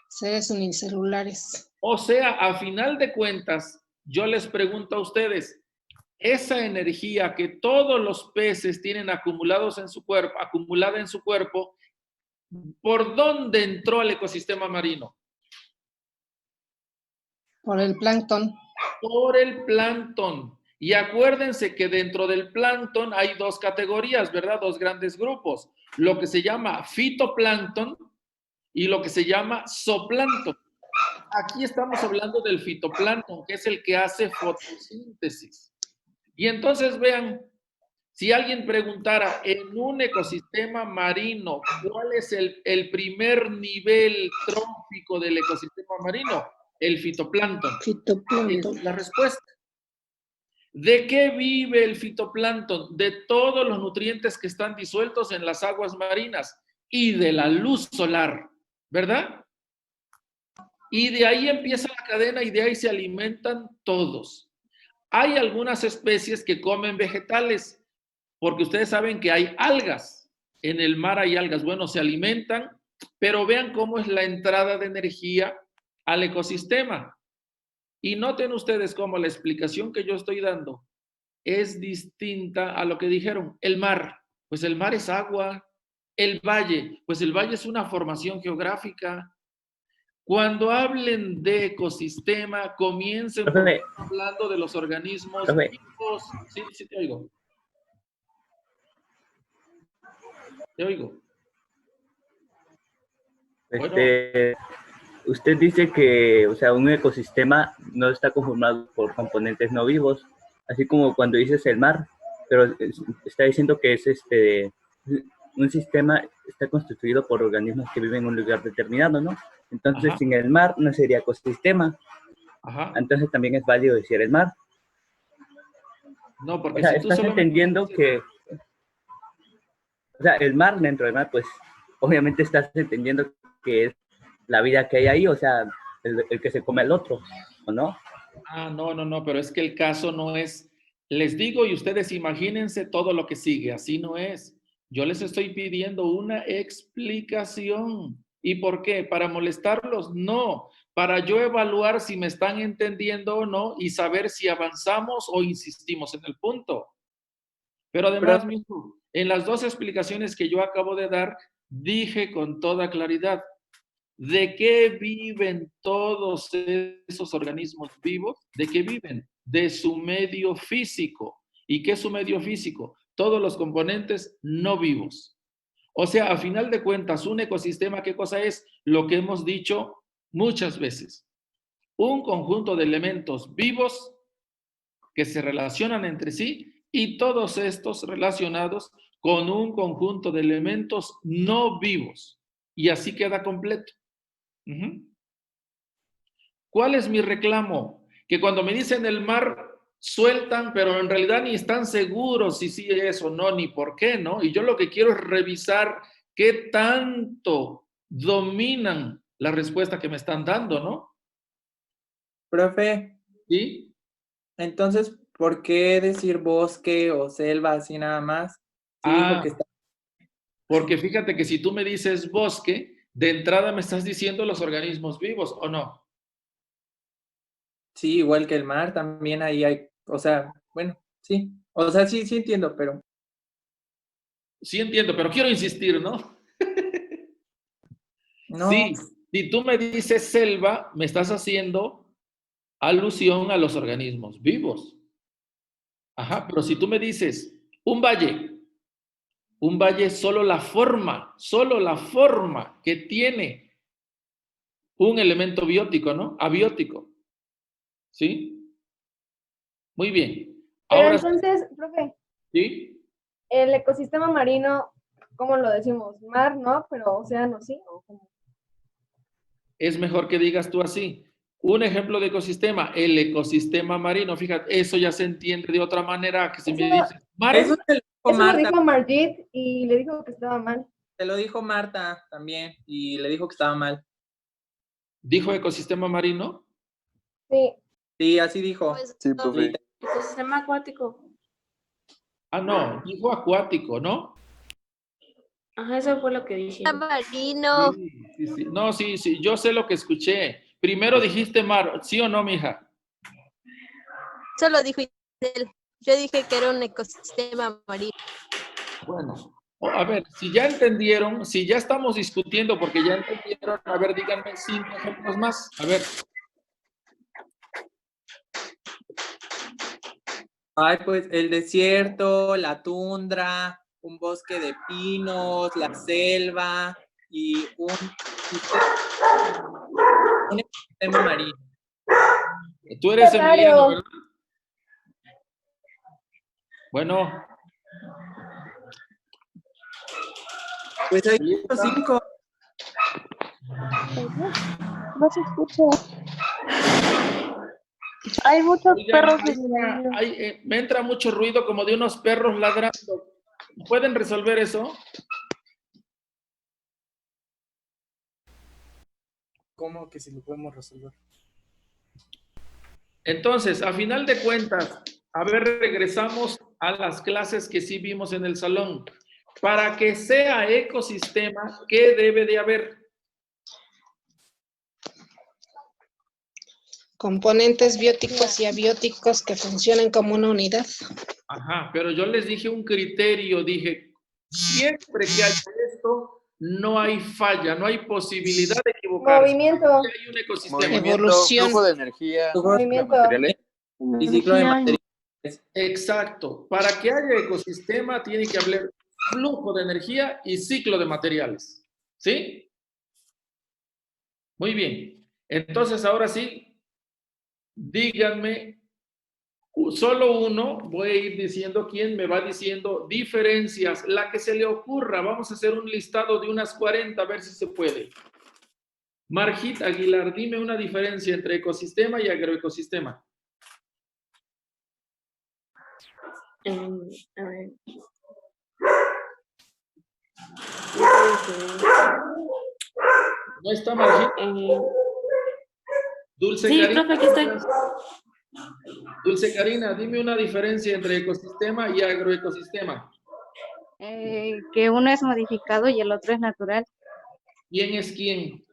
Seres unicelulares. O sea, a final de cuentas, yo les pregunto a ustedes, esa energía que todos los peces tienen acumulada en su cuerpo, ¿por dónde entró al ecosistema marino? Por el plancton. Por el plancton. Y acuérdense que dentro del plancton hay dos categorías, ¿verdad? Dos grandes grupos. Lo que se llama fitoplancton y lo que se llama zooplancton. Aquí estamos hablando del fitoplancton, que es el que hace fotosíntesis. Y entonces vean, si alguien preguntara en un ecosistema marino, ¿cuál es el primer nivel trófico del ecosistema marino? El fitoplancton. Esa es la respuesta. ¿De qué vive el fitoplancton? De todos los nutrientes que están disueltos en las aguas marinas y de la luz solar, ¿verdad? Y de ahí empieza la cadena y de ahí se alimentan todos. Hay algunas especies que comen vegetales, porque ustedes saben que hay algas. En el mar hay algas. Bueno, se alimentan, pero vean cómo es la entrada de energía al ecosistema. Y noten ustedes cómo la explicación que yo estoy dando es distinta a lo que dijeron. El mar, pues el mar es agua. El valle, pues el valle es una formación geográfica. Cuando hablen de ecosistema, comiencen hablando de los organismos vivos. Sí, sí, te oigo. Te oigo. Usted dice que, o sea, un ecosistema no está conformado por componentes no vivos, así como cuando dices el mar, pero está diciendo que es un sistema está constituido por organismos que viven en un lugar determinado, ¿no? Entonces, sin el mar no sería ecosistema. Entonces también es válido decir el mar. No, porque o sea, si tú estás solo entendiendo que, o sea, el mar, dentro del mar, pues, obviamente estás entendiendo que es la vida que hay ahí, o sea, el que se come al otro, ¿o no? Ah, no, pero es que el caso no es, les digo y ustedes imagínense todo lo que sigue, así no es. Yo les estoy pidiendo una explicación. ¿Y por qué? ¿Para molestarlos? No, para yo evaluar si me están entendiendo o no y saber si avanzamos o insistimos en el punto. Pero además, mijo, en las dos explicaciones que yo acabo de dar, dije con toda claridad, ¿de qué viven todos esos organismos vivos? ¿De qué viven? De su medio físico. ¿Y qué es su medio físico? Todos los componentes no vivos. O sea, a final de cuentas, un ecosistema, ¿qué cosa es? lo que hemos dicho muchas veces. Un conjunto de elementos vivos que se relacionan entre sí y todos estos relacionados con un conjunto de elementos no vivos. Y así queda completo. ¿Cuál es mi reclamo? Que cuando me dicen el mar, sueltan, pero en realidad ni están seguros si sí es o no, ni por qué, ¿no? Y yo lo que quiero es revisar qué tanto dominan la respuesta que me están dando, ¿no? Profe. ¿Sí? Entonces, ¿por qué decir bosque o selva así nada más? Sí, dijo que está... Porque fíjate que si tú me dices bosque, de entrada me estás diciendo los organismos vivos, ¿o no? Sí, igual que el mar, también ahí hay, o sea, bueno, sí. O sea, sí entiendo, pero... Sí entiendo, pero quiero insistir, ¿no? No. Sí, si tú me dices selva, me estás haciendo alusión a los organismos vivos. Ajá, pero si tú me dices un valle es solo la forma que tiene un elemento biótico, ¿no? Abiótico. ¿Sí? Muy bien. Pero Ahora, entonces, profe, ¿sí? el ecosistema marino, ¿cómo lo decimos? Mar, ¿no? Pero océano, ¿sí? ¿O cómo? Es mejor que digas tú así. Un ejemplo de ecosistema, el ecosistema marino. Fíjate, eso ya se entiende de otra manera que si me dices mar. Eso te lo dijo Eso Marta. lo dijo Margit y le dijo que estaba mal. Te lo dijo Marta también y le dijo que estaba mal. ¿Dijo ecosistema marino? Sí. Sí, así dijo. Sí, profe. Ecosistema acuático. Ah, no, dijo acuático, ¿no? Ajá, eso fue lo que dije. Marino. Sí. No, sí, yo sé lo que escuché. Primero dijiste mar, ¿sí o no, mija? Solo dijo él. Yo dije que era un ecosistema marino. Bueno, a ver, si ya entendieron, si ya estamos discutiendo porque ya entendieron, a ver, díganme 5 ejemplos más. A ver. Ay, pues el desierto, la tundra, un bosque de pinos, la selva y un ecosistema marino. Tú eres Emiliano, ¿verdad? Bueno. Pues hay 5. No se escucha. Hay muchos perros. Me entra mucho ruido como de unos perros ladrando. ¿Pueden resolver eso? ¿Cómo que si lo podemos resolver? Entonces, a final de cuentas, a ver, regresamos a las clases que sí vimos en el salón. Para que sea ecosistema, ¿qué debe de haber? Componentes bióticos y abióticos que funcionen como una unidad. Ajá, pero yo les dije un criterio, dije, siempre que haya esto, no hay falla, no hay posibilidad de equivocarse. Movimiento. Hay un ecosistema. Evolución. Flujo de energía. Movimiento. Materiales. Y ciclo de materiales. Exacto. Para que haya ecosistema tiene que haber flujo de energía y ciclo de materiales. ¿Sí? Muy bien. Entonces, ahora sí, díganme, solo uno, voy a ir diciendo quién me va diciendo diferencias, la que se le ocurra. Vamos a hacer un listado de unas 40, a ver si se puede. Margit Aguilar, dime una diferencia entre ecosistema y agroecosistema. A ver. ¿No está Margit? Dulce Sí, Karina. profe, aquí estoy. Dulce Karina, dime una diferencia entre ecosistema y agroecosistema. Que uno es modificado y el otro es natural. ¿Quién es quién?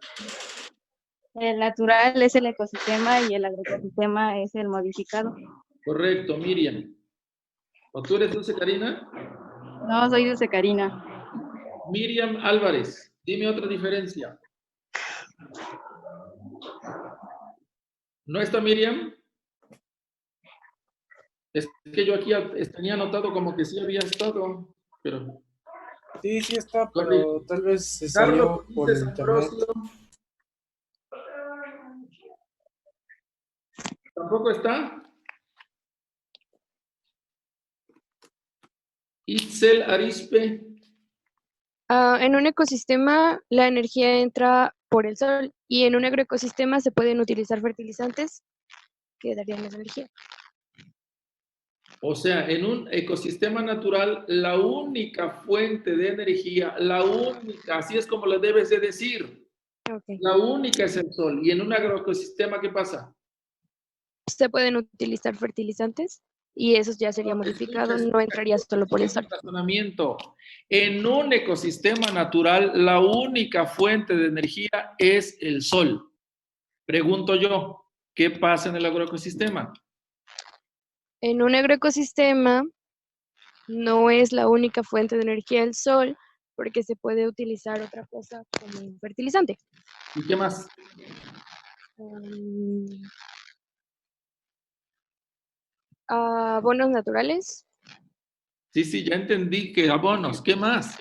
El natural es el ecosistema y el agroecosistema es el modificado. Correcto, Miriam. ¿O tú eres Dulce Karina? No, soy Dulce Karina. Miriam Álvarez, dime otra diferencia. ¿No está Miriam? Es que yo aquí tenía anotado como que sí había estado, pero... Sí está, pero tal vez se salió Carlos por Fuentes internet. Ambrosio, ¿Tampoco está? Itzel Arispe. En un ecosistema la energía entra por el sol y en un agroecosistema se pueden utilizar fertilizantes que darían más energía. O sea, en un ecosistema natural, la única fuente de energía, la única, así es como le debes de decir, la única es el sol. Y en un agroecosistema, ¿qué pasa? Se pueden utilizar fertilizantes y eso ya sería modificado, no entraría solo por el sol. Razonamiento. En un ecosistema natural, la única fuente de energía es el sol. Pregunto yo, ¿qué pasa en el agroecosistema? En un agroecosistema no es la única fuente de energía el sol, porque se puede utilizar otra cosa como un fertilizante. ¿Y qué más? Abonos naturales. Sí, ya entendí que abonos. ¿Qué más?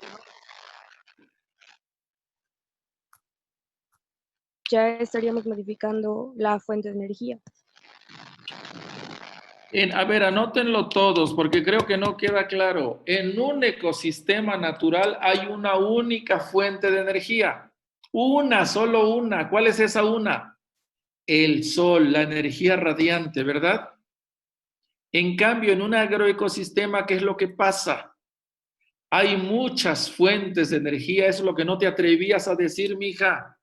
Ya estaríamos modificando la fuente de energía. A ver, anótenlo todos, porque creo que no queda claro. En un ecosistema natural hay una única fuente de energía. Una, solo una. ¿Cuál es esa una? El sol, la energía radiante, ¿verdad? En cambio, en un agroecosistema, ¿qué es lo que pasa? Hay muchas fuentes de energía, eso es lo que no te atrevías a decir, mija.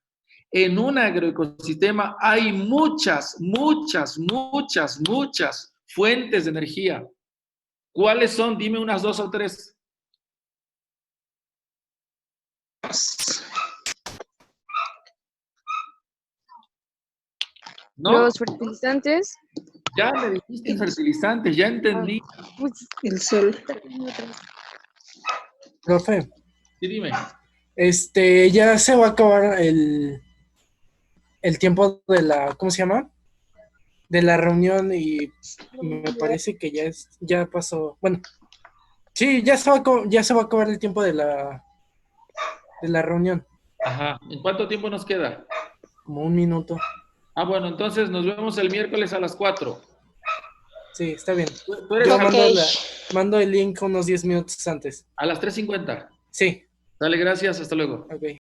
En un agroecosistema hay muchas fuentes de energía. ¿Cuáles son? Dime unas 2 o 3. ¿No? Los fertilizantes. Ya me dijiste fertilizantes, ya entendí. El sol. Profe. Sí, dime. Ya se va a acabar el tiempo de la, ¿cómo se llama? De la reunión y me parece que ya pasó. Bueno, sí, ya se va a acabar el tiempo de la reunión. Ajá. ¿En cuánto tiempo nos queda? Como 1 minuto. Ah, bueno, entonces nos vemos el miércoles a las 4. Sí, está bien. ¿Tú eres Yo okay. mando el link unos 10 minutos antes. ¿A las 3:50? Sí. Dale, gracias. Hasta luego. Ok.